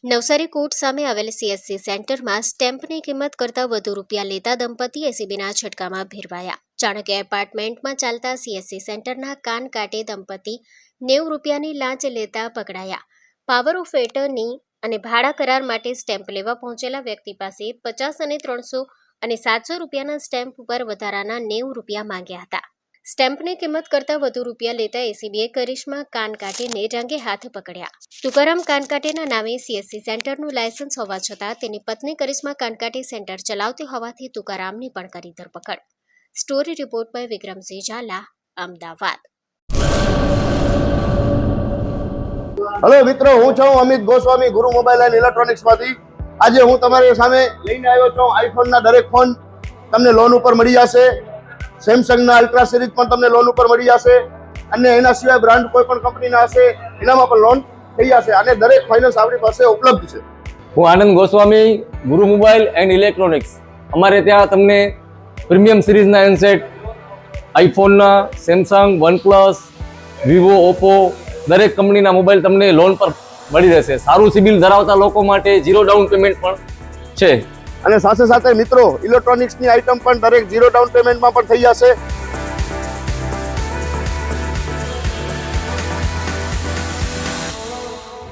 Navsari court સામે આવેલ CSC સેન્ટરમાં સ્ટેમ્પની કિંમત કરતાં વધુ રૂપિયા લેતા દંપતી એસીબીના ઝટકામાં ભેરવાયા. ચાણક્ય એપાર્ટમેન્ટમાં ચાલતા સીએસસી સેન્ટરના કાન કાંટે દંપતી 90 રૂપિયાની લાંચ લેતા પકડાયા. પાવર ઓફ એટર્ની અને ભાડા કરાર માટે સ્ટેમ્પ લેવા પહોંચેલા વ્યક્તિ પાસે 50 અને 300 અને 700 રૂપિયાના સ્ટેમ્પ ઉપર વધારાના 90 રૂપિયા માંગ્યા હતા. સ્ટેમ્પની કિંમત કરતાં વધુ રૂપિયા લેતા એસીબીએ કરિશ્મા કાનકાટેને રંગે હાથ પકડ્યા. તુકારામ કાનકાટેના નામે સીએસસી સેન્ટરનું લાયસન્સ હોવા છતાં તેની પત્ની કરિશ્મા કાનકાટે સેન્ટર ચલાવતી હોવાથી તુકારામની પણ કરી ધરપકડ. Story report by Vikramsinh Jhala, Ahmedabad. Hello મિત્રો, હું છું અમિત ગોસ્વામી, ગુરુ મોબાઈલ એન્ડ ઇલેક્ટ્રોનિક્સમાંથી. આજે હું તમારી સામે લઈને આવ્યો છું આઈફોનના દરેક ફોન તમને લોન ઉપર મળી જશે. સેમસંગના અલ્ટ્રા સિરીઝ પણ તમને લોન ઉપર મળી જશે અને એના સિવાય બ્રાન્ડ કોઈ પણ કંપનીના હશે એનામાં પણ લોન થઈ જશે અને દરેક ફાઇનાન્સ આપણી પાસે ઉપલબ્ધ છે. હું આનંદ ગોસ્વામી, ગુરુ મોબાઈલ એન્ડ ઇલેક્ટ્રોનિક્સ. અમારે ત્યાં તમને પ્રીમિયમ સિરીઝના હેન્ડસેટ, આઈફોનના, સેમસંગ, વનપ્લસ, વિવો, ઓપ્પો દરેક કંપનીના મોબાઈલ તમને લોન પર મળી રહેશે. સારું સિબિલ ધરાવતા લોકો માટે 0 ડાઉન પેમેન્ટ પણ છે. અને સાથે સાથે મિત્રો ઇલેક્ટ્રોનિક્સની આઇટમ પણ દરેક 0 ડાઉન પેમેન્ટમાં પણ થઈ જશે.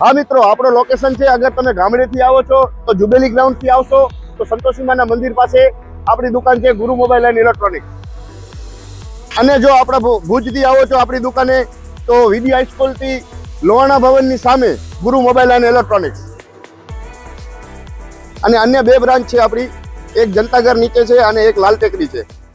હા મિત્રો, આપણો લોકેશન છે, અગર તમે ગામડેથી આવો છો તો જુબેલી ગ્રાઉન્ડથી આવશો તો સંતોષીમાના મંદિર પાસે આપણી દુકાન છે ગુરુ મોબાઈલ એન્ડ ઇલેક્ટ્રોનિક્સ. અને જો આપણા ભુજથી આવો છો આપણી દુકાને તો વીડી હાઈસ્કૂલથી લોહાણા ભવનની સામે ગુરુ મોબાઈલ એન્ડ ઇલેક્ટ્રોનિક્સ. અને અન્ય 2 બ્રાન્ચ છે આપણી, એક જનતાગર નીચે છે અને એક લાલ ટેકરી છે.